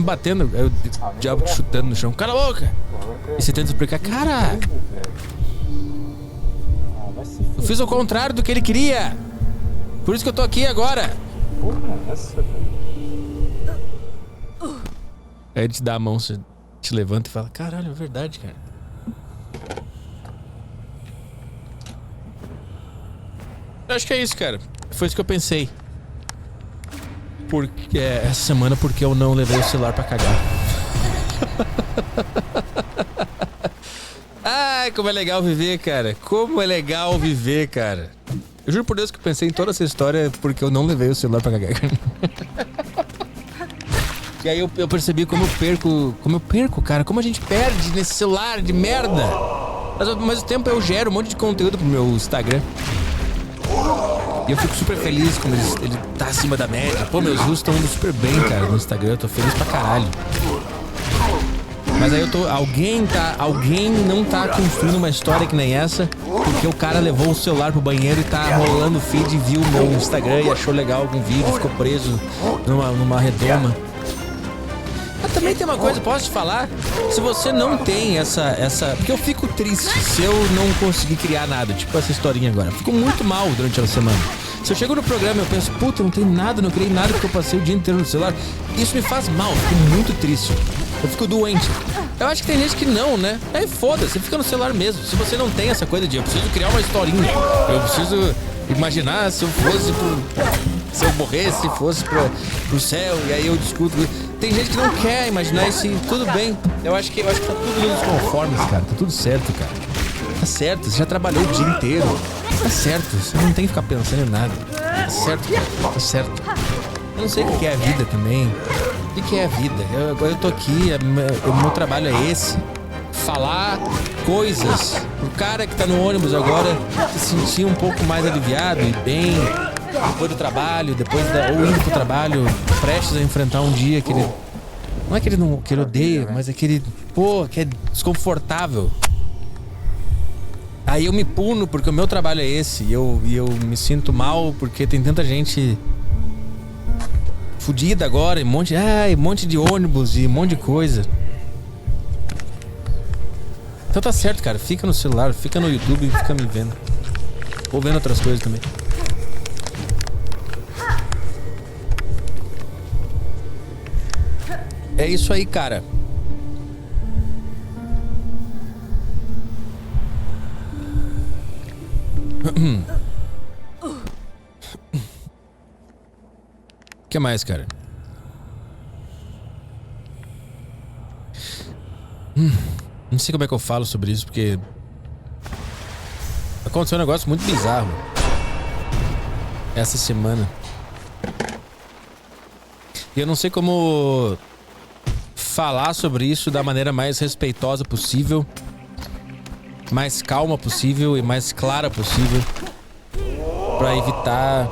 batendo. Aí o diabo chutando no chão. Cala a boca! E você tenta explicar, cara, eu fiz o contrário do que ele queria. Por isso que eu tô aqui agora. Porra, é essa, velho? Aí ele te dá a mão, você te levanta e fala, caralho, é verdade, cara. Eu acho que é isso, cara. Foi isso que eu pensei. Porque essa semana, porque eu não levei o celular pra cagar. Ai, como é legal viver, cara. Como é legal viver, cara. Eu juro por Deus que eu pensei em toda essa história porque eu não levei o celular pra cagar. E aí eu percebi como eu perco, cara. Como a gente perde nesse celular de merda. Mas ao mesmo tempo eu gero um monte de conteúdo pro meu Instagram. E eu fico super feliz como ele tá acima da média. Pô, meus views estão indo super bem, cara, no Instagram. Eu tô feliz pra caralho. Mas aí alguém não tá construindo uma história que nem essa, porque o cara levou o celular pro banheiro e tá rolando o feed e viu o meu Instagram e achou legal algum vídeo, ficou preso numa redoma. Mas também tem uma coisa, posso te falar? Se você não tem essa... Porque eu fico triste se eu não conseguir criar nada, tipo essa historinha agora. Eu fico muito mal durante a semana. Se eu chego no programa e eu penso, puta, eu não tenho nada, não criei nada porque eu passei o dia inteiro no celular. Isso me faz mal, eu fico muito triste. Eu fico doente. Eu acho que tem gente que não, né? Aí foda-se, você fica no celular mesmo. Se você não tem essa coisa de eu preciso criar uma historinha, eu preciso imaginar se eu fosse se eu morresse, fosse pro céu, e aí eu discuto. Tem gente que não quer imaginar isso e tudo bem. Eu acho que tá tudo nos conformes, cara. Tá tudo certo, cara. Tá certo, você já trabalhou o dia inteiro. Tá certo, você não tem que ficar pensando em nada. Tá certo, cara. Tá certo. Eu não sei o que é a vida também. O que é a vida? Agora eu tô aqui, o meu trabalho é esse. Falar coisas pro cara que tá no ônibus agora se sentir um pouco mais aliviado e bem depois do trabalho, ou indo pro trabalho, prestes a enfrentar um dia que ele... Não é que ele odeia, mas é que ele... Pô, que é desconfortável. Aí eu me puno porque o meu trabalho é esse e eu me sinto mal porque tem tanta gente fudida agora, um monte de ônibus e um monte de coisa. Então tá certo, cara. Fica no celular, fica no YouTube e fica me vendo. Ou vendo outras coisas também. É isso aí, cara. O que mais, cara? Não sei como é que eu falo sobre isso, porque aconteceu um negócio muito bizarro essa semana. E eu não sei como falar sobre isso da maneira mais respeitosa possível, mais calma possível e mais clara possível, pra evitar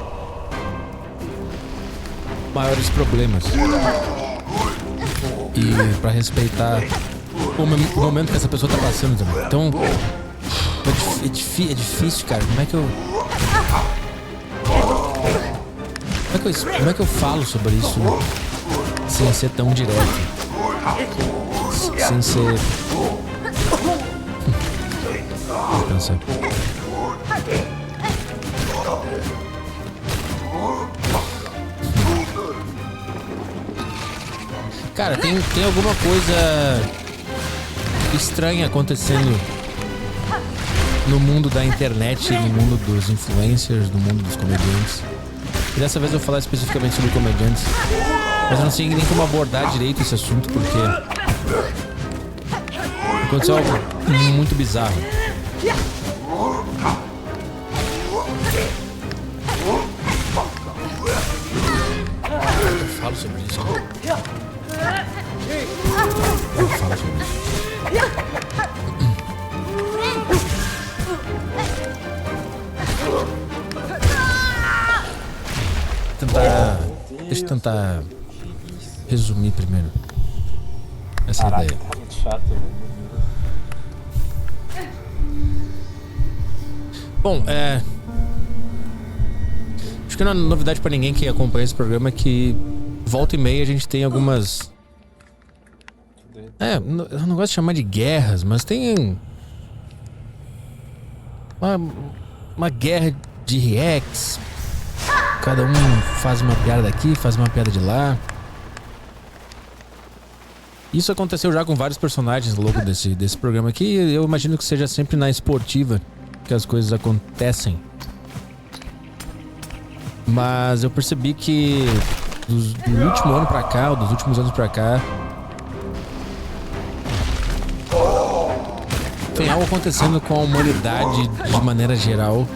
maiores problemas e pra respeitar o momento que essa pessoa tá passando também. Então é difícil, cara. Como é que eu falo sobre isso sem ser tão direto? Sem ser... Vou pensar. Cara, tem alguma coisa estranha acontecendo no mundo da internet, no mundo dos influencers, no mundo dos comediantes. E dessa vez eu vou falar especificamente sobre comediantes. Mas eu não sei nem como abordar direito esse assunto, porque aconteceu algo muito bizarro. Eu falo sobre isso. Eu falo sobre isso. Deixa eu tentar resumir primeiro essa ideia. Tá muito chato, né? Bom, acho que não é novidade pra ninguém que acompanha esse programa que volta e meia a gente tem algumas Eu não gosto de chamar de guerras, mas tem uma guerra de reacts. Cada um faz uma piada daqui, faz uma piada de lá. Isso aconteceu já com vários personagens ao longo desse programa aqui. Eu imagino que seja sempre na esportiva que as coisas acontecem. Mas eu percebi que do último ano pra cá, ou dos últimos anos pra cá, tem algo acontecendo com a humanidade de maneira geral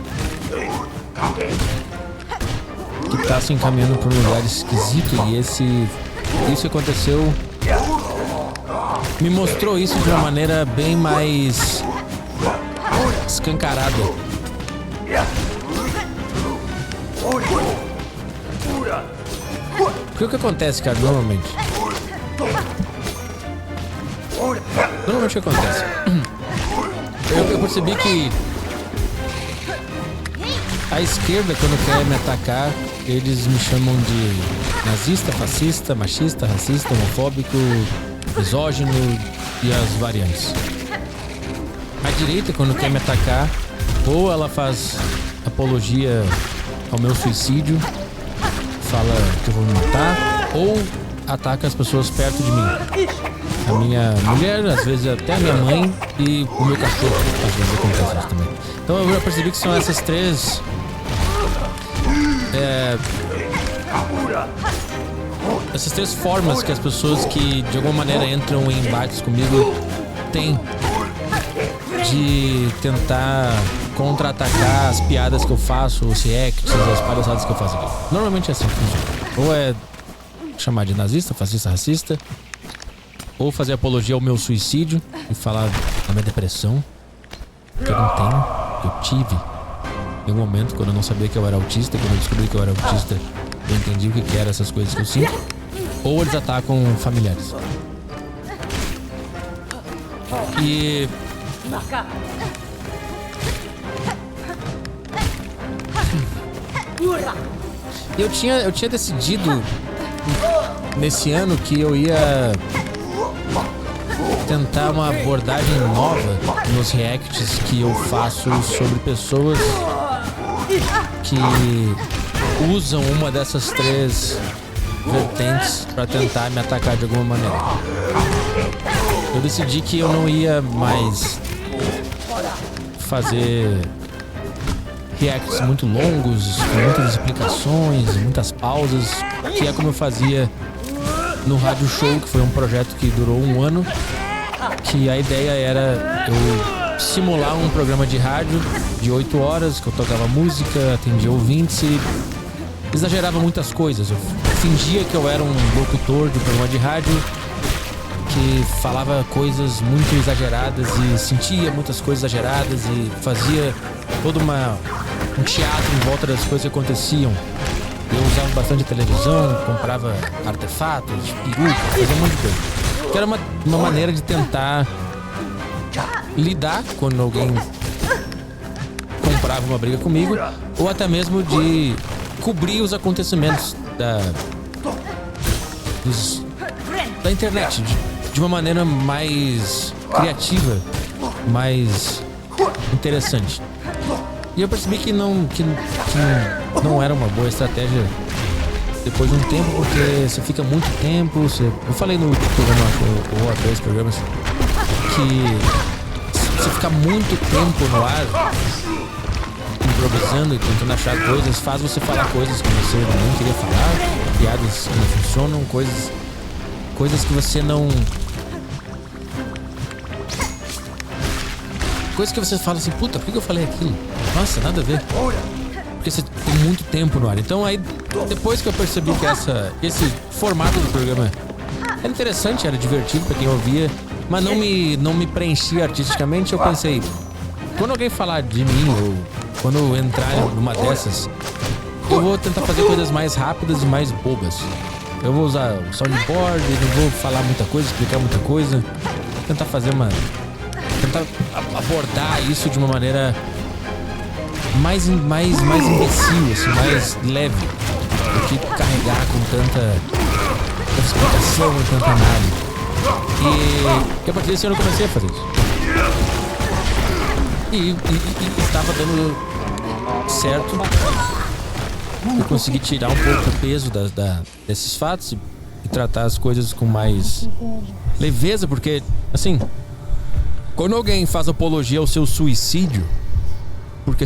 que tá se encaminhando pra um lugar esquisito. E isso que aconteceu me mostrou isso de uma maneira bem mais escancarada. Porque o que acontece, cara, normalmente o que acontece? Eu percebi que a esquerda, quando quer me atacar, eles me chamam de nazista, fascista, machista, racista, homofóbico, misógino e as variantes. A direita, quando quer me atacar, ou ela faz apologia ao meu suicídio, fala que eu vou me matar, ou ataca as pessoas perto de mim. A minha mulher, às vezes até a minha mãe, e o meu cachorro, às vezes acontece isso também. Então eu já percebi que são essas três formas que as pessoas que de alguma maneira entram em embates comigo têm de tentar contra-atacar as piadas que eu faço, os reacts, as palhaçadas que eu faço aqui. Normalmente é assim que funciona. Ou é chamar de nazista, fascista, racista, ou fazer apologia ao meu suicídio e falar da minha depressão, que eu não tenho, que eu tive em um momento quando eu não sabia que eu era autista. Quando eu descobri que eu era autista, eu entendi o que eram essas coisas que eu sinto. Ou eles atacam familiares. E eu tinha decidido nesse ano que eu ia tentar uma abordagem nova nos reacts que eu faço sobre pessoas que usam uma dessas três vertentes para tentar me atacar de alguma maneira. Eu decidi que eu não ia mais fazer reacts muito longos, com muitas explicações, muitas pausas, que é como eu fazia no Rádio Show, que foi um projeto que durou um ano, que a ideia era eu simular um programa de rádio de 8 horas, que eu tocava música, atendia ouvintes e exagerava muitas coisas. Eu fingia que eu era um locutor de um programa de rádio que falava coisas muito exageradas e sentia muitas coisas exageradas e fazia todo um teatro em volta das coisas que aconteciam. Eu usava bastante televisão, comprava artefatos, perucas, fazia um monte de coisa. Que era uma maneira de tentar lidar quando alguém comprava uma briga comigo, ou até mesmo de cobrir os acontecimentos da internet de uma maneira mais criativa, mais interessante. E eu percebi que não era uma boa estratégia depois de um tempo, porque você fica muito tempo. Eu falei no programa, ou até os programas, que você ficar muito tempo no ar improvisando e tentando achar coisas, faz você falar coisas que você não queria falar, piadas que não funcionam, coisas que você não... Coisas que você fala assim, puta, por que eu falei aquilo? Nossa, nada a ver. Porque você tem muito tempo no ar. Então aí, depois que eu percebi que esse formato do programa era interessante, era divertido pra quem ouvia, mas não me preenchia artisticamente, eu pensei, quando alguém falar de mim, ou quando eu entrar numa dessas, eu vou tentar fazer coisas mais rápidas e mais bobas. Eu vou usar o soundboard, não vou falar muita coisa, explicar muita coisa, tentar abordar isso de uma maneira mais imbecil, assim, mais leve, do que carregar com tanta explicação e tanta análise. E a partir desse ano eu comecei a fazer isso. E estava dando certo. Eu consegui tirar um pouco o peso desses fatos e tratar as coisas com mais leveza, porque, assim, quando alguém faz apologia ao seu suicídio, porque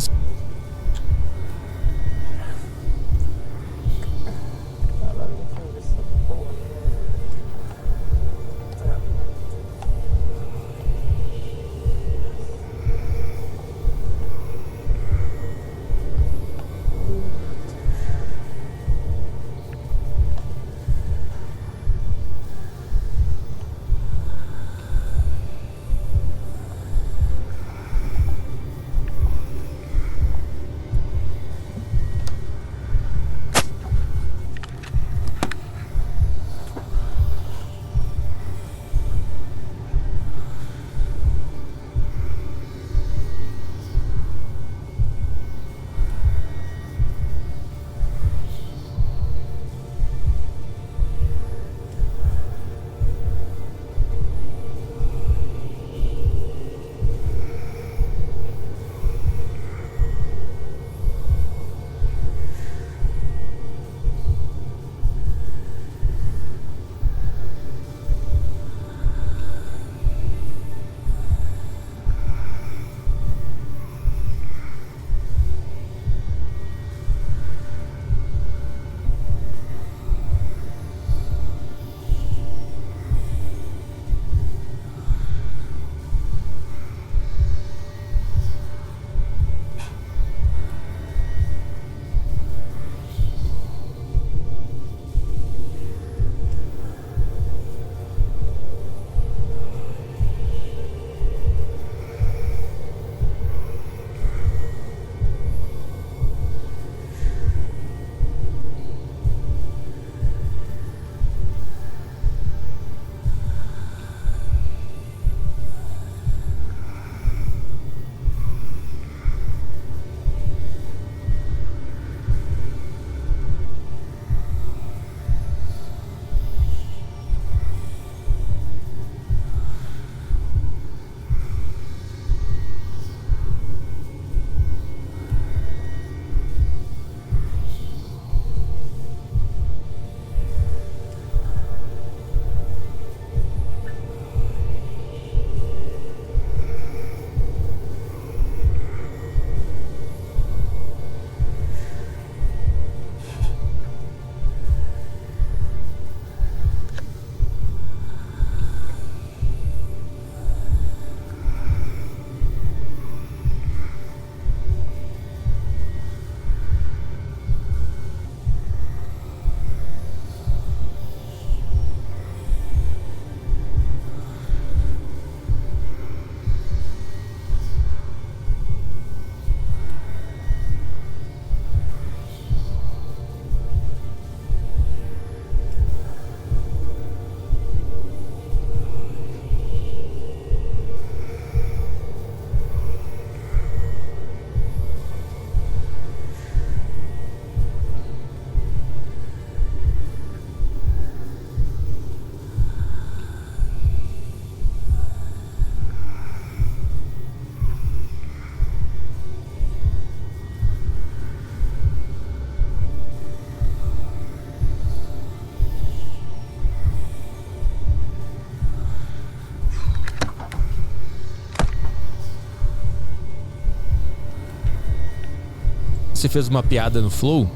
você fez uma piada no Flow,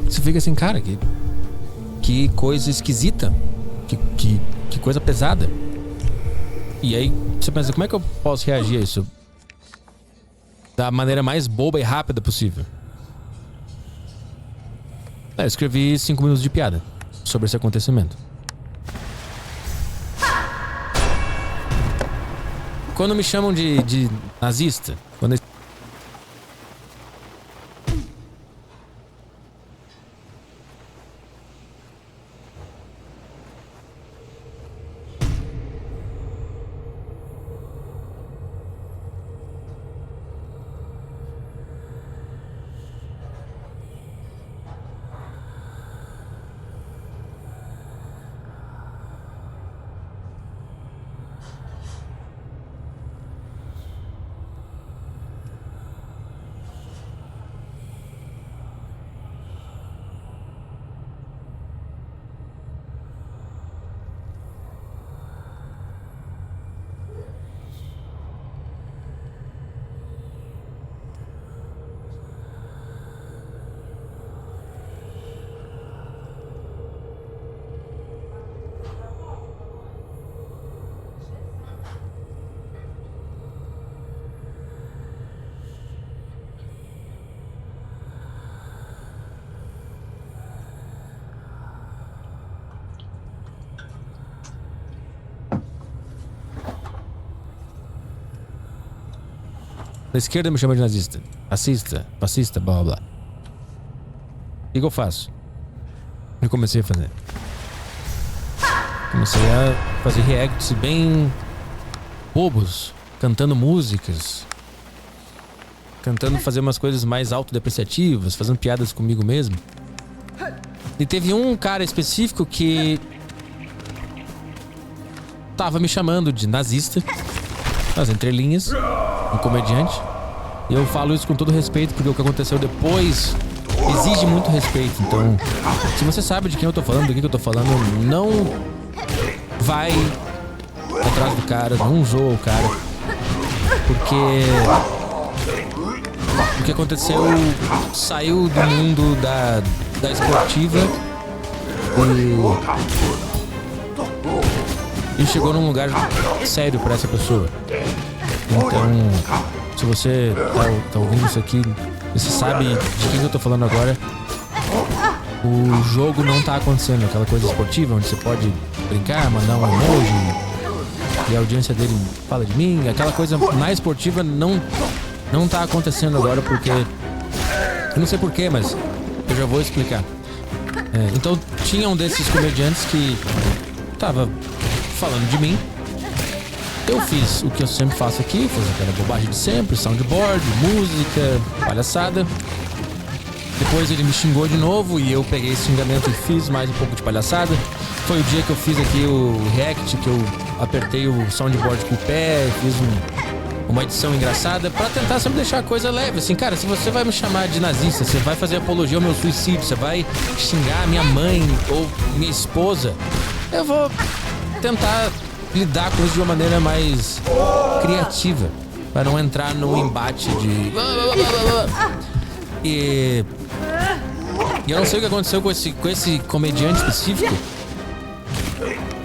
você fica assim, cara, que coisa esquisita, que coisa pesada. E aí você pensa, como é que eu posso reagir a isso da maneira mais boba e rápida possível? Eu escrevi 5 minutos de piada sobre esse acontecimento. Quando me chamam de nazista, quando Da esquerda me chama de nazista. Fascista, blá blá blá. O que eu faço? Eu comecei a fazer. Comecei a fazer reacts bem bobos, cantando músicas, tentando fazer umas coisas mais autodepreciativas, fazendo piadas comigo mesmo. E teve um cara específico que tava me chamando de nazista, nas entrelinhas, um comediante. E eu falo isso com todo respeito, porque o que aconteceu depois exige muito respeito. Então, se você sabe de quem eu tô falando, do que eu tô falando, não vai atrás do cara, não zoa o cara, porque o que aconteceu saiu do mundo da esportiva e chegou num lugar sério pra essa pessoa. Então, se você tá ouvindo isso aqui, você sabe de quem eu tô falando agora. O jogo não tá acontecendo, aquela coisa esportiva onde você pode brincar, mandar um emoji e a audiência dele fala de mim. Aquela coisa mais esportiva não tá acontecendo agora, porque eu não sei porquê, mas eu já vou explicar. Então tinha um desses comediantes que tava falando de mim. Eu fiz o que eu sempre faço aqui, fiz aquela bobagem de sempre, soundboard, música, palhaçada. Depois ele me xingou de novo e eu peguei esse xingamento e fiz mais um pouco de palhaçada. Foi o dia que eu fiz aqui o react, que eu apertei o soundboard com o pé, fiz uma edição engraçada pra tentar sempre deixar a coisa leve. Assim, cara, se você vai me chamar de nazista, você vai fazer apologia ao meu suicídio, você vai xingar minha mãe ou minha esposa, eu vou tentar lidar com isso de uma maneira mais criativa, para não entrar no embate de... E eu não sei o que aconteceu com esse comediante específico,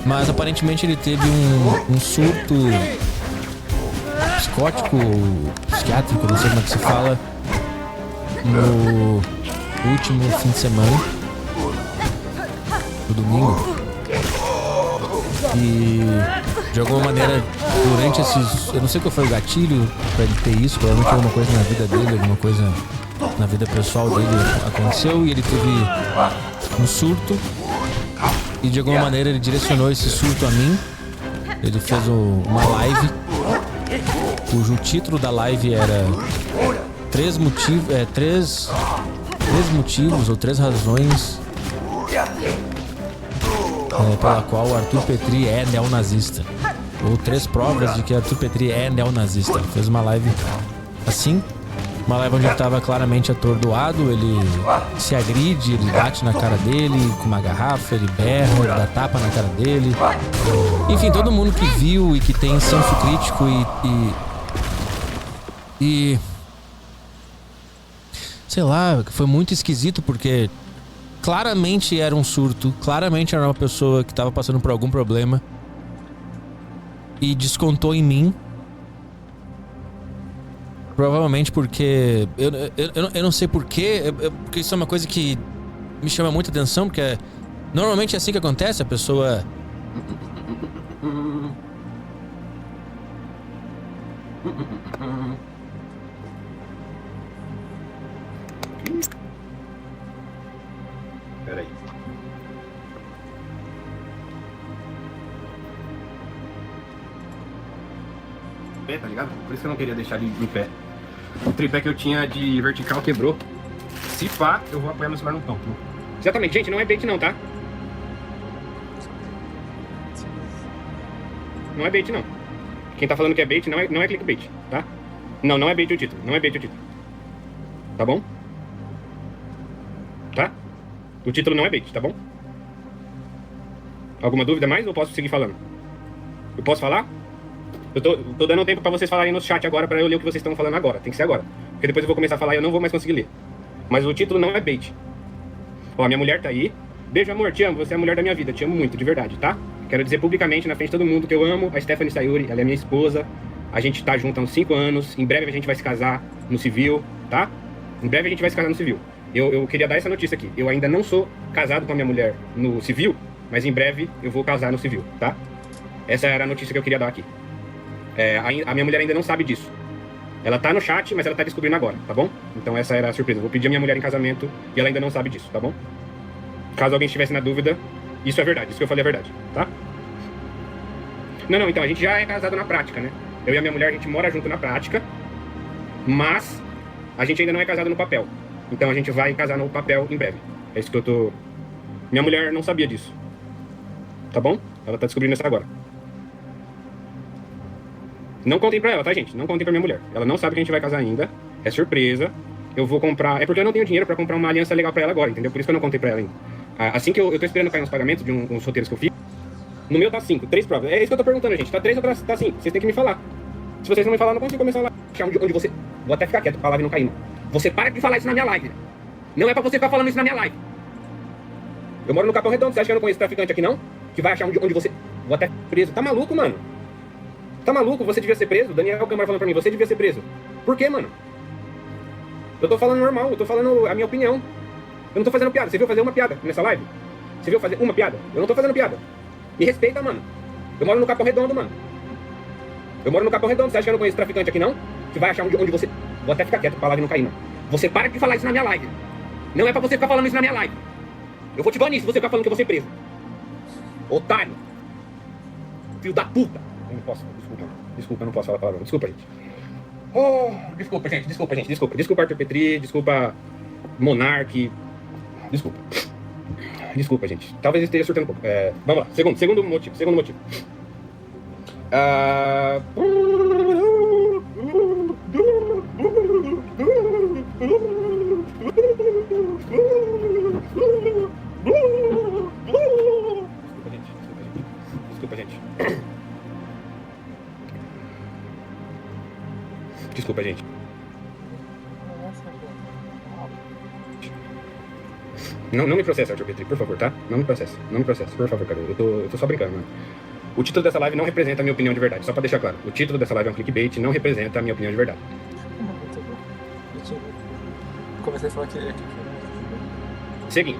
mas aparentemente ele teve um surto psicótico, psiquiátrico, não sei como é que se fala, no último fim de semana, no domingo. E de alguma maneira, durante esses... Eu não sei qual foi o gatilho pra ele ter isso, provavelmente alguma coisa na vida dele, alguma coisa na vida pessoal dele aconteceu e ele teve um surto. E de alguma maneira ele direcionou esse surto a mim. Ele fez uma live, cujo título da live era três motivos ou três razões pela qual o Arthur Petri é neonazista, ou 3 provas de que Arthur Petri é neonazista. Ele fez uma live assim, uma live onde ele estava claramente atordoado, ele se agride, ele bate na cara dele com uma garrafa, ele berra, ele dá tapa na cara dele. Enfim, todo mundo que viu e que tem senso crítico e sei lá, foi muito esquisito, porque claramente era um surto, claramente era uma pessoa que estava passando por algum problema e descontou em mim. Provavelmente porque... Eu não sei porquê, porque isso é uma coisa que me chama muita atenção, porque normalmente é assim que acontece, a pessoa... Peraí. Tá ligado? Por isso que eu não queria deixar ele de pé. O tripé que eu tinha de vertical quebrou. Se pá, eu vou apoiar meu celular no pão. Exatamente, gente, não é bait não, tá? Não é bait não. Quem tá falando que é bait não é clickbait, tá? Não é bait o título, não é bait o título. Tá bom? Tá? O título não é bait, tá bom? Alguma dúvida mais ou posso seguir falando? Eu posso falar? Eu tô dando tempo pra vocês falarem no chat agora, pra eu ler o que vocês estão falando agora. Tem que ser agora. Porque depois eu vou começar a falar e eu não vou mais conseguir ler. Mas o título não é bait. Ó, minha mulher tá aí. Beijo, amor, te amo. Você é a mulher da minha vida. Te amo muito, de verdade, tá? Quero dizer publicamente, na frente de todo mundo, que eu amo a Stephanie Sayuri. Ela é minha esposa. A gente tá junto há uns 5 anos. Em breve a gente vai se casar no civil, tá? Em breve a gente vai se casar no civil. Eu queria dar essa notícia aqui. Eu ainda não sou casado com a minha mulher no civil, mas em breve eu vou casar no civil, tá? Essa era a notícia que eu queria dar aqui. A minha mulher ainda não sabe disso. Ela tá no chat, mas ela tá descobrindo agora, tá bom? Então essa era a surpresa. Eu vou pedir a minha mulher em casamento e ela ainda não sabe disso, tá bom? Caso alguém estivesse na dúvida, isso é verdade, isso que eu falei é verdade, tá? Não, então a gente já é casado na prática, né? Eu e a minha mulher, a gente mora junto na prática, mas a gente ainda não é casado no papel. Então a gente vai casar no papel em breve. É isso que eu tô... Minha mulher não sabia disso. Tá bom? Ela tá descobrindo isso agora. Não contem pra ela, tá, gente? Não contem pra minha mulher. Ela não sabe que a gente vai casar ainda. É surpresa. Eu vou comprar... É porque eu não tenho dinheiro pra comprar uma aliança legal pra ela agora, entendeu? Por isso que eu não contei pra ela ainda. Assim que eu tô esperando cair uns pagamentos de uns roteiros que eu fiz. No meu tá 5, 3 provas. É isso que eu tô perguntando, gente. Tá 3 ou tá 5? Vocês têm que me falar. Se vocês não me falar, eu não consigo começar lá. Onde você... Vou até ficar quieto pra live não cair, mano. Você para de falar isso na minha live. Não é pra você ficar falando isso na minha live. Eu moro no Capão Redondo. Você acha que eu não conheço traficante aqui, não? Que vai achar onde você... Vou até preso. Tá maluco, mano? Tá maluco? Você devia ser preso? Daniel Câmara falando pra mim. Você devia ser preso. Por quê, mano? Eu tô falando normal. Eu tô falando a minha opinião. Eu não tô fazendo piada. Você viu fazer uma piada nessa live? Você viu fazer uma piada? Eu não tô fazendo piada. Me respeita, mano. Eu moro no Capão Redondo, mano. Eu moro no Capão Redondo. Você acha que eu não conheço traficante aqui, não? Que vai achar onde você... Vou até ficar quieto pra live não cair, mano. Você para de falar isso na minha live. Não é pra você ficar falando isso na minha live. Eu vou te banir se você ficar falando que eu vou ser preso. Otário. Filho da puta. Eu não posso, desculpa, eu não posso falar palavrão. Desculpa, gente. Oh, desculpa, gente, desculpa. Desculpa, Arthur Petri, desculpa, Monark. Desculpa, gente. Talvez eu esteja surtando um pouco. Vamos lá, segundo motivo. Desculpa, gente. Desculpa, gente. Não me processa, Arthur Petri, por favor, tá? Não me processa, por favor, cara. Eu tô só brincando, mano. O título dessa live não representa a minha opinião de verdade, só pra deixar claro. O título dessa live é um clickbait, não representa a minha opinião de verdade. Comecei a falar que...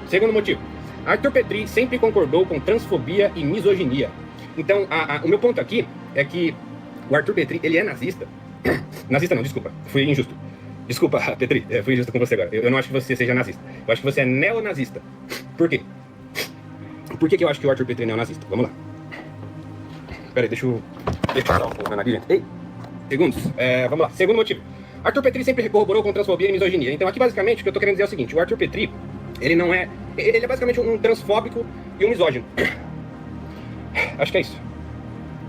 Segundo motivo. Arthur Petri sempre concordou com transfobia e misoginia. Então, o meu ponto aqui é que o Arthur Petri, ele é nazista. Nazista não, desculpa, fui injusto. Desculpa, Petri, fui injusto com você agora. Eu não acho que você seja nazista. Eu acho que você é neonazista. Por quê? Por que eu acho que o Arthur Petri é neonazista? Vamos lá. Pera aí, deixa eu dar um pouco na nariz, gente. Ei, segundos. Vamos lá. Segundo motivo. Arthur Petri sempre corroborou com transfobia e misoginia. Então aqui basicamente o que eu tô querendo dizer é o seguinte. O Arthur Petri, ele não é... Ele é basicamente um transfóbico e um misógino. Acho que é isso.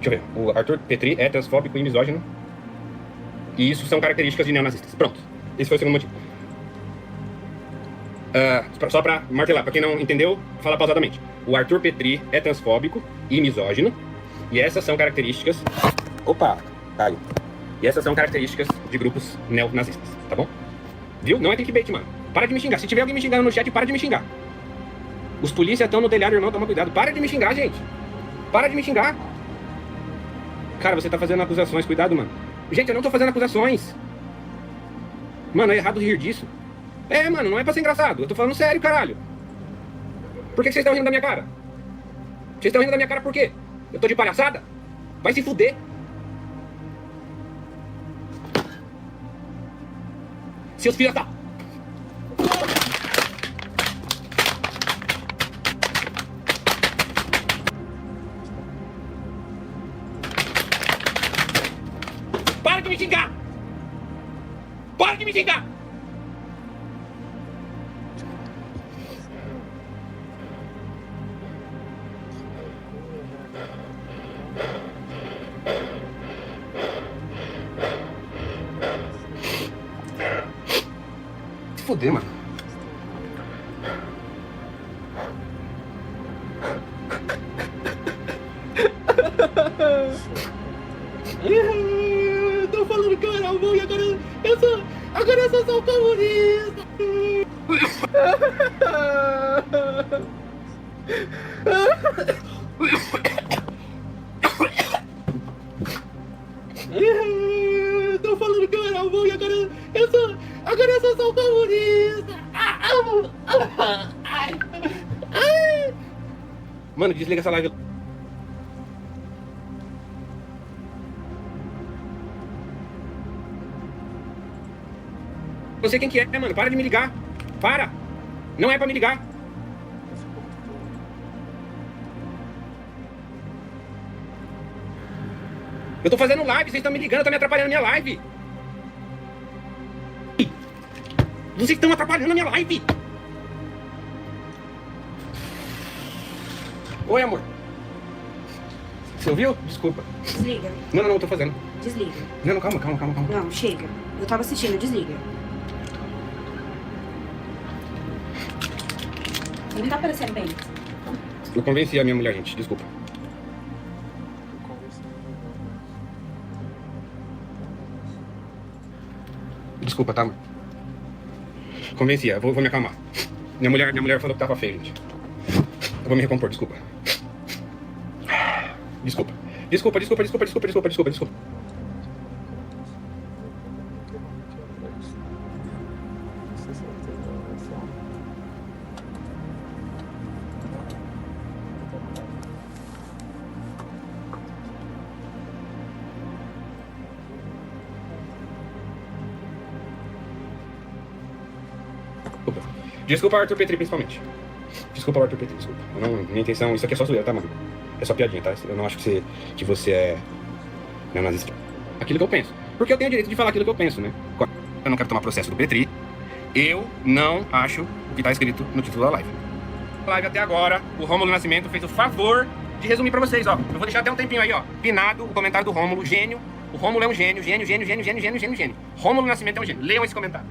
Deixa eu ver. O Arthur Petri é transfóbico e misógino. E isso são características de neonazistas. Pronto. Esse foi o segundo motivo. Só pra martelar, pra quem não entendeu, fala pausadamente. O Arthur Petri é transfóbico e misógino. E essas são características... Opa, caiu. E essas são características de grupos neonazistas, tá bom? Viu? Não é clickbait, mano. Para de me xingar. Se tiver alguém me xingando no chat, para de me xingar. Os polícias estão no telhado, irmão, toma cuidado. Para de me xingar, gente. Para de me xingar. Cara, você tá fazendo acusações, cuidado, mano. Gente, eu não tô fazendo acusações. Mano, é errado rir disso. Mano, não é pra ser engraçado. Eu tô falando sério, caralho. Por que vocês estão rindo da minha cara? Vocês estão rindo da minha cara por quê? Eu tô de palhaçada? Vai se fuder. Seus filhos da... Para de me xingar! Para de me xingar! Se foder, mano. Eu tô falando que eu era bom e agora eu sou só um comunista. Eu tô falando que eu era bom e agora eu sou só um comunista. Mano, desliga essa live. Não sei quem que é, mano. Para de me ligar. Para. Não é pra me ligar. Eu tô fazendo live, vocês estão me ligando, estão me atrapalhando a minha live. Vocês estão atrapalhando a minha live. Oi, amor. Você ouviu? Desculpa. Desliga. Não, eu tô fazendo. Desliga. Não, calma. Não, chega. Eu tava assistindo, desliga. Não tá parecendo bem. Eu convenci a minha mulher, gente. Desculpa. Desculpa, tá, amor? Convenci, eu vou me acalmar. Minha mulher falou que tava feio, gente. Eu vou me recompor, desculpa. Desculpa. Desculpa, Arthur Petri, principalmente. Desculpa, Arthur Petri, desculpa. Minha intenção, isso aqui é só zoeira, tá, mano? É só piadinha, tá? Eu não acho que você é neonazista. Aquilo que eu penso. Porque eu tenho o direito de falar aquilo que eu penso, né? Eu não quero tomar processo do Petri. Eu não acho o que tá escrito no título da live. A live até agora, o Rômulo Nascimento fez o favor de resumir pra vocês, ó. Eu vou deixar até um tempinho aí, ó. Pinado o comentário do Rômulo, gênio. O Rômulo é um gênio. Rômulo Nascimento é um gênio. Leiam esse comentário.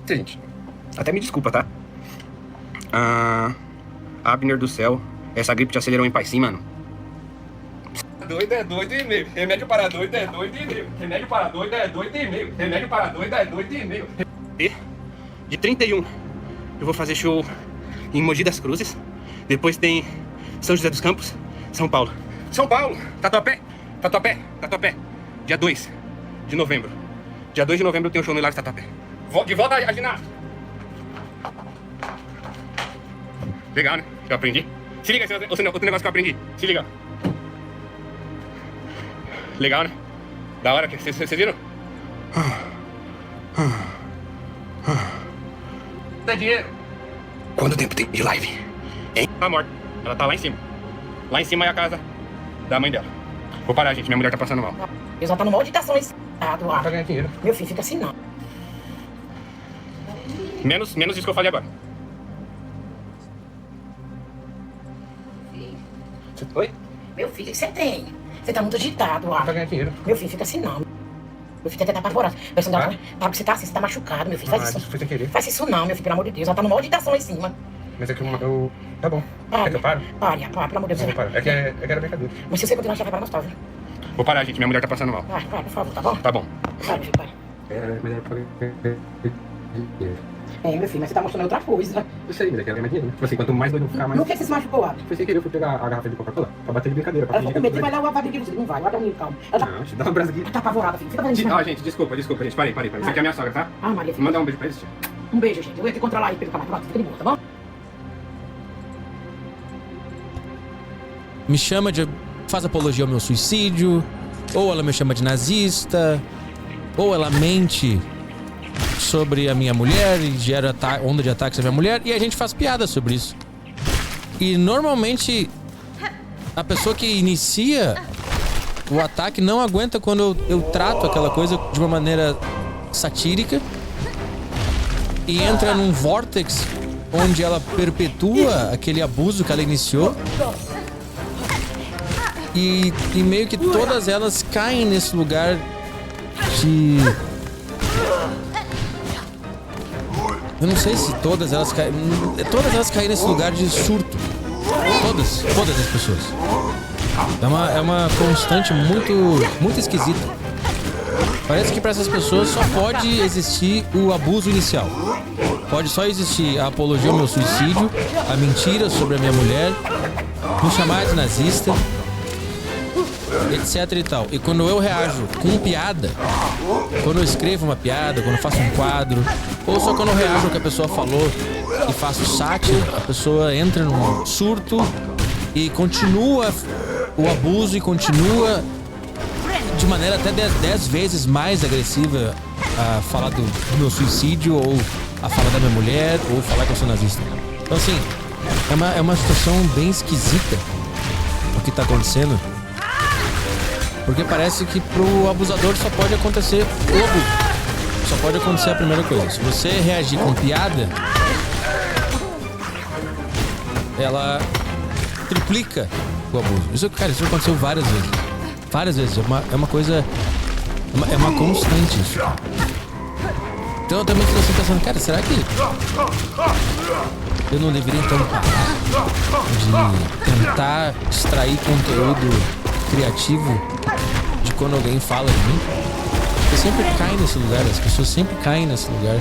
Gente, até me desculpa, tá? Abner do céu, essa gripe te acelerou em paz, sim, mano. Doido é doido e meio. Remédio para doido é doido e meio. Remédio para doido é doido e meio. Remédio para doido é doido e meio. E de 31, eu vou fazer show em Mogi das Cruzes. Depois tem São José dos Campos, São Paulo. São Paulo, Tatuapé. Dia 2 de novembro. Dia 2 de novembro eu tenho um show no Hilário Tatuapé. De volta à ginástica. Legal, né? Eu aprendi. Se liga, esse outro negócio que eu aprendi. Se liga. Legal, né? Da hora. Vocês viram? Dá dinheiro. Quanto tempo tem de live? Hein? Tá morta. Ela tá lá em cima. Lá em cima é a casa da mãe dela. Vou parar, gente. Minha mulher tá passando mal. Eu já tá numa auditação esse do ar. Tá ganhando dinheiro. Meu filho, fica assim não. Menos isso que eu falei agora. Oi? Meu filho, o que você tem? Você tá muito agitado, ó. Tá ganhando dinheiro. Meu filho, fica assim não. Meu filho até tá apavorado. Pensando sabe que você tá assim, você tá machucado, meu filho. Faz isso. Foi sem querer. Faz isso não, meu filho, pelo amor de Deus. Ela tá numa auditação lá em cima. Mas é que eu... Tá bom. Para. É que eu paro? Para, pelo amor de Deus. Eu vou parar. É que era brincadeira. Mas se você continuar, já vai para nós, viu? Vou parar, gente. Minha mulher tá passando mal. Para, por favor, tá bom? Tá bom. Para, meu filho, para. Mas era pra... Meu filho, mas você tá mostrando outra coisa. Eu sei, mas é que ela ganha dinheiro, né? Tipo assim, quanto mais doido eu ficar, mais... No que você se machucou, Adam? Foi sem querer, eu fui pegar a garrafa de Coca-Cola pra bater de brincadeira. Pra Ela falou comer, vai lá, vai brigar você. Não vai, vai dar um calma. Ela tá... Não, deixa eu dar um abraço aqui. Ela tá apavorada, filho. Fica fazendo isso. Ó, gente, desculpa, gente. Parei. Isso aqui é a minha sogra, tá? Maria, filho. Manda um beijo pra eles, tia. Um beijo, gente. Eu vou ter que controlar aí pelo canal. Pronto, fica de boa, tá bom? Me chama de... faz apologia ao meu suicídio, ou ela me chama de nazista, ou ela mente sobre a minha mulher e gera onda de ataques à minha mulher, e a gente faz piada sobre isso. E normalmente a pessoa que inicia o ataque não aguenta quando eu trato aquela coisa de uma maneira satírica e entra num vórtex onde ela perpetua aquele abuso que ela iniciou. E meio que todas elas caem nesse lugar de... Eu não sei se todas elas caem... Todas elas caem nesse lugar de surto. Todas as pessoas. É uma constante muito esquisita. Parece que para essas pessoas só pode existir o abuso inicial. Pode só existir a apologia ao meu suicídio, a mentira sobre a minha mulher, me chamar de nazista, etc e tal. E quando eu reajo com piada, quando eu escrevo uma piada, quando eu faço um quadro, ou só quando eu reajo ao que a pessoa falou e faço sátira, a pessoa entra num surto e continua o abuso e continua de maneira até 10 vezes mais agressiva a falar do meu suicídio, ou a falar da minha mulher, ou falar que eu sou nazista. Então assim, é uma situação bem esquisita o que tá acontecendo. Porque parece que pro abusador só pode acontecer o abuso. Só pode acontecer a primeira coisa. Se você reagir com piada, ela triplica o abuso. Isso, cara, isso aconteceu várias vezes. Várias vezes. É uma coisa... É uma constante isso. Então eu também fico assim pensando, cara, será que eu não deveria então parar de tentar extrair conteúdo criativo de quando alguém fala de mim? Porque sempre cai nesse lugar, as pessoas sempre caem nesse lugar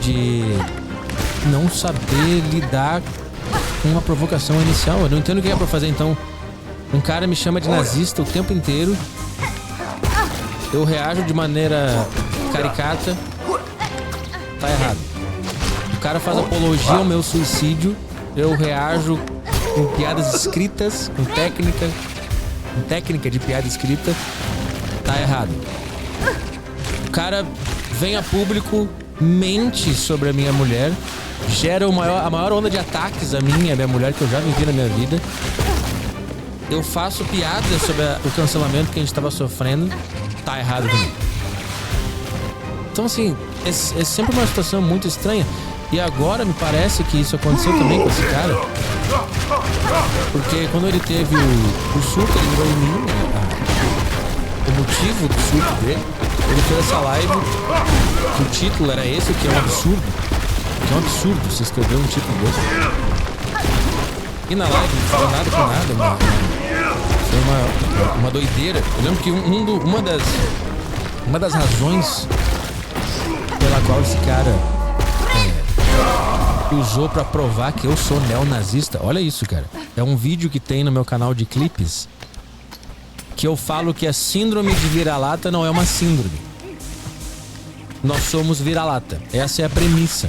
de não saber lidar com uma provocação inicial. Eu não entendo o que é pra fazer. Então, um cara me chama de nazista o tempo inteiro, eu reajo de maneira caricata, tá errado. O cara faz apologia ao meu suicídio, eu reajo com piadas escritas, com técnica de piada escrita, tá errado. O cara vem a público, mente sobre a minha mulher, gera a maior onda de ataques a mim e a minha mulher que eu já vivi na minha vida. Eu faço piadas sobre o cancelamento que a gente tava sofrendo, tá errado também. Então assim, é sempre uma situação muito estranha. E agora me parece que isso aconteceu também com esse cara. Porque quando ele teve o surto, ele virou em mim, o motivo do surto dele. Ele fez essa live, que o título era esse, que é um absurdo. Que é um absurdo você escrever um título desse. E na live não falou nada com nada, foi uma doideira. Eu lembro que uma das razões pela qual esse cara usou pra provar que eu sou neonazista, olha isso, cara. É um vídeo que tem no meu canal de clipes que eu falo que a síndrome de vira-lata não é uma síndrome. Nós somos vira-lata. Essa é a premissa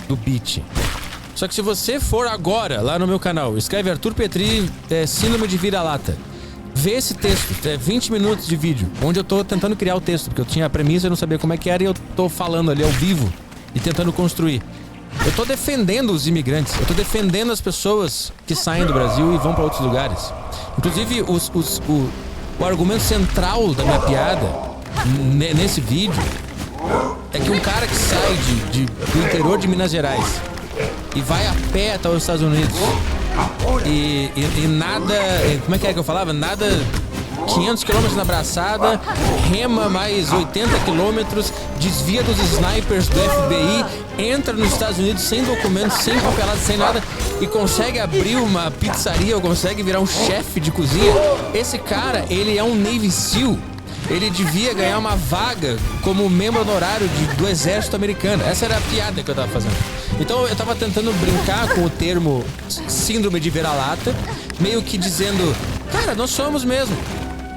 do beat. Só que se você for agora lá no meu canal, escreve Arthur Petri, síndrome de vira-lata, vê esse texto, 20 minutos de vídeo, onde eu tô tentando criar o texto, porque eu tinha a premissa, eu não sabia como é que era, e eu tô falando ali ao vivo e tentando construir. Eu tô defendendo os imigrantes, eu tô defendendo as pessoas que saem do Brasil e vão pra outros lugares. Inclusive, o argumento central da minha piada nesse vídeo é que um cara que sai do interior de Minas Gerais e vai a pé até os Estados Unidos e nada... Como é que eu falava? Nada... 500 km na braçada, rema mais 80 km, desvia dos snipers do FBI, entra nos Estados Unidos sem documentos, sem papelada, sem nada, e consegue abrir uma pizzaria ou consegue virar um chefe de cozinha. Esse cara, ele é um Navy SEAL. Ele devia ganhar uma vaga como membro honorário do exército americano. Essa era a piada que eu tava fazendo. Então eu tava tentando brincar com o termo síndrome de vira-lata, meio que dizendo, cara, nós somos mesmo.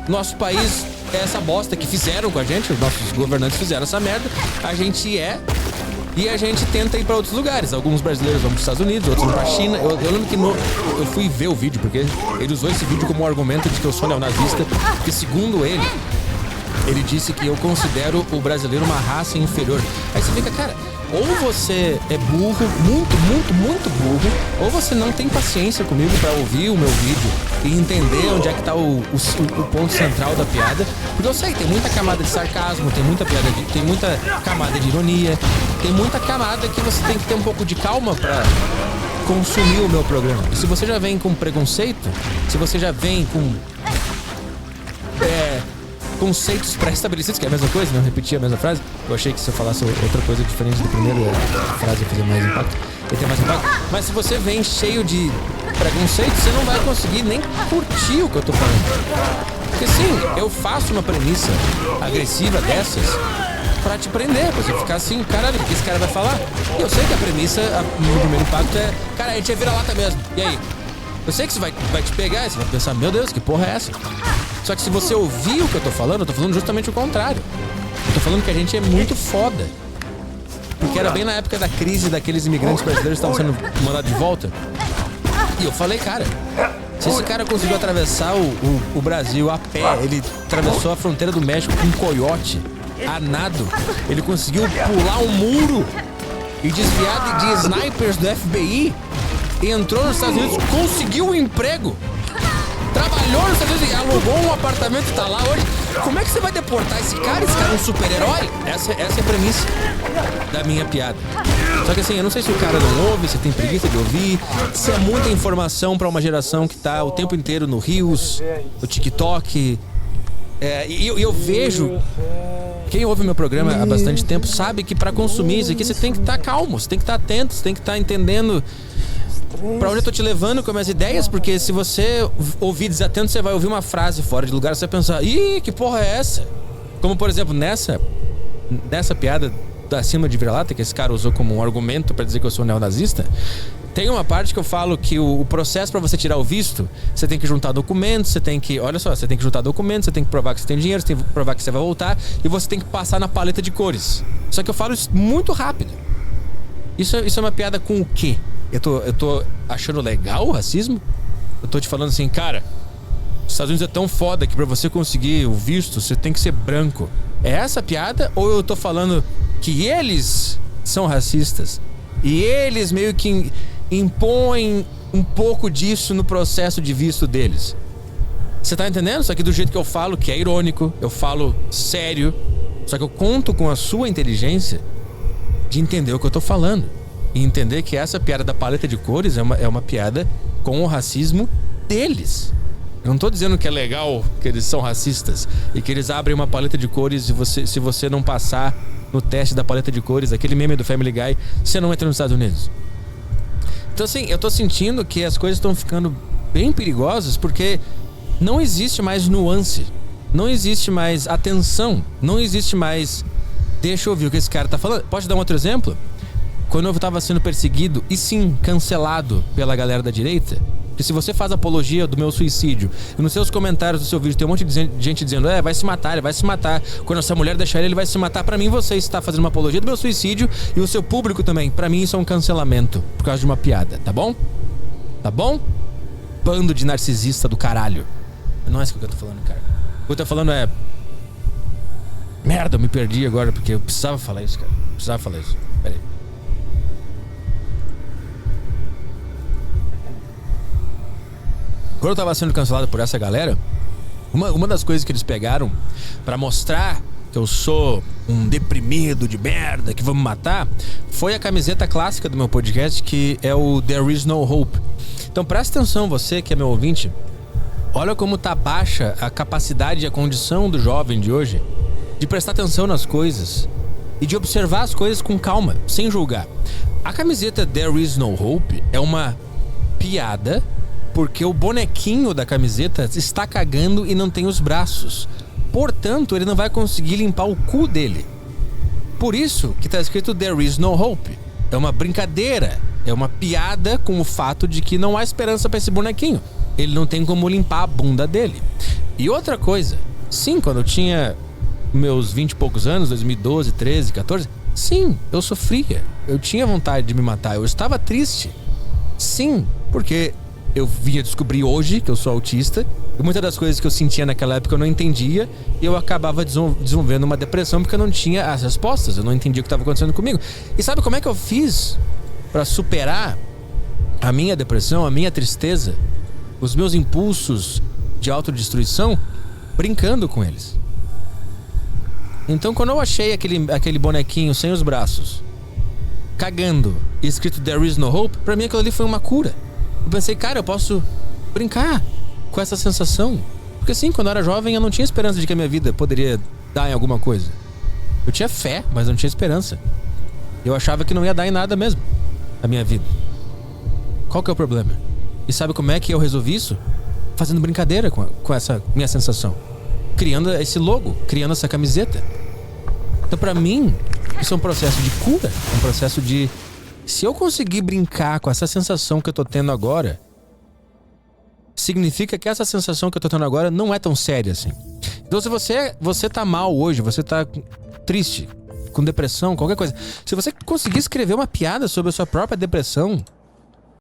Nosso país é essa bosta que fizeram com a gente, os nossos governantes fizeram essa merda, a gente e a gente tenta ir pra outros lugares. Alguns brasileiros vão pros Estados Unidos, outros vão pra China. Eu lembro que eu fui ver o vídeo, porque ele usou esse vídeo como um argumento de que eu sou neonazista, porque segundo ele disse que eu considero o brasileiro uma raça inferior. Aí você fica, cara, ou você é burro, muito burro, ou você não tem paciência comigo pra ouvir o meu vídeo e entender onde é que tá o ponto central da piada. Porque eu sei, tem muita camada de sarcasmo, tem muita camada de ironia, tem muita camada que você tem que ter um pouco de calma pra consumir o meu programa. E se você já vem com preconceito, se você já vem com conceitos pré-estabelecidos, que é a mesma coisa, não repetir a mesma frase. Eu achei que se eu falasse outra coisa diferente da primeira frase ia fazer mais impacto, ia ter mais impacto. Mas se você vem cheio de preconceito, você não vai conseguir nem curtir o que eu tô falando. Porque sim, eu faço uma premissa agressiva dessas pra te prender, pra você ficar assim, caralho, o que esse cara vai falar? E eu sei que a premissa, no primeiro impacto é, cara, a gente é vira-lata mesmo. E aí? Eu sei que isso vai te pegar, você vai pensar, meu Deus, que porra é essa? Só que se você ouvir o que eu tô falando justamente o contrário. Eu tô falando que a gente é muito foda. Porque era bem na época da crise daqueles imigrantes brasileiros que estavam sendo mandados de volta. E eu falei, cara, se esse cara conseguiu atravessar o Brasil a pé, ele atravessou a fronteira do México com um coiote, a nado. Ele conseguiu pular um muro e desviar de snipers do FBI. Entrou nos Estados Unidos, conseguiu um emprego. Trabalhou nos Estados Unidos e alugou um apartamento e tá lá hoje. Como é que você vai deportar esse cara? Esse cara é um super-herói? Essa é a premissa da minha piada. Só que assim, eu não sei se o cara não ouve, se tem preguiça de ouvir, se é muita informação pra uma geração que tá o tempo inteiro no Reels, no TikTok. E eu vejo... Quem ouve meu programa há bastante tempo sabe que pra consumir isso aqui você tem que estar calmo, você tem que estar atento, você tem que estar entendendo pra onde eu tô te levando com as minhas ideias, porque se você ouvir desatento, você vai ouvir uma frase fora de lugar, você vai pensar, ih, que porra é essa? Como, por exemplo, nessa piada da cima de vira-lata, que esse cara usou como um argumento pra dizer que eu sou neonazista, tem uma parte que eu falo que o processo pra você tirar o visto, você tem que juntar documentos, você tem que... Olha só, você tem que juntar documentos, você tem que provar que você tem dinheiro, você tem que provar que você vai voltar, e você tem que passar na paleta de cores. Só que eu falo isso muito rápido. Isso é uma piada com o quê? Eu tô achando legal o racismo? Eu tô te falando assim, cara, os Estados Unidos é tão foda que pra você conseguir o visto, você tem que ser branco. É essa a piada? Ou eu tô falando que eles são racistas e eles meio que impõem um pouco disso no processo de visto deles? Você tá entendendo? Só que do jeito que eu falo, que é irônico, eu falo sério, só que eu conto com a sua inteligência de entender o que eu tô falando. E entender que essa piada da paleta de cores é uma piada com o racismo deles. Eu não tô dizendo que é legal que eles são racistas e que eles abrem uma paleta de cores e se você não passar no teste da paleta de cores, aquele meme do Family Guy, você não entra nos Estados Unidos. Então assim, eu tô sentindo que as coisas estão ficando bem perigosas porque não existe mais nuance, não existe mais atenção, não existe mais... Deixa eu ouvir o que esse cara tá falando. Pode dar um outro exemplo? Quando eu tava sendo perseguido e sim, cancelado pela galera da direita, que se você faz apologia do meu suicídio e nos seus comentários do seu vídeo tem um monte de gente dizendo vai se matar, ele vai se matar, quando essa mulher deixar ele vai se matar, pra mim você está fazendo uma apologia do meu suicídio e o seu público também, pra mim isso é um cancelamento por causa de uma piada, tá bom? Tá bom? Bando de narcisista do caralho. Não é isso que eu tô falando, cara. O que eu tô falando é... Merda, eu me perdi agora porque eu precisava falar isso, cara. Precisava falar isso. Pera aí. Quando eu tava sendo cancelado por essa galera, uma das coisas que eles pegaram pra mostrar que eu sou um deprimido de merda, que vão me matar, foi a camiseta clássica do meu podcast, que é o There Is No Hope. Então presta atenção, você que é meu ouvinte, olha como tá baixa a capacidade e a condição do jovem de hoje de prestar atenção nas coisas e de observar as coisas com calma, sem julgar. A camiseta There Is No Hope é uma piada porque o bonequinho da camiseta está cagando e não tem os braços. Portanto, ele não vai conseguir limpar o cu dele. Por isso que está escrito There Is No Hope. É uma brincadeira, é uma piada com o fato de que não há esperança para esse bonequinho. Ele não tem como limpar a bunda dele. E outra coisa, sim, quando eu tinha meus 20 e poucos anos, 2012, 13, 14, sim, eu sofria. Eu tinha vontade de me matar, eu estava triste. Sim, porque eu vinha descobrir hoje que eu sou autista e muitas das coisas que eu sentia naquela época eu não entendia e eu acabava desenvolvendo uma depressão porque eu não tinha as respostas, eu não entendia o que estava acontecendo comigo. E sabe como é que eu fiz para superar a minha depressão, a minha tristeza, os meus impulsos de autodestruição? Brincando com eles. Então quando eu achei aquele bonequinho sem os braços, cagando, e escrito There Is No Hope, pra mim aquilo ali foi uma cura. Eu pensei, cara, eu posso brincar com essa sensação. Porque sim, quando eu era jovem eu não tinha esperança de que a minha vida poderia dar em alguma coisa. Eu tinha fé, mas não tinha esperança. Eu achava que não ia dar em nada mesmo, a minha vida. Qual que é o problema? E sabe como é que eu resolvi isso? Fazendo brincadeira com essa minha sensação. Criando esse logo, criando essa camiseta. Então pra mim, isso é um processo de cura. Um processo de... Se eu conseguir brincar com essa sensação que eu tô tendo agora, significa que essa sensação que eu tô tendo agora não é tão séria assim. Então se você tá mal hoje, você tá triste, com depressão, qualquer coisa, se você conseguir escrever uma piada sobre a sua própria depressão,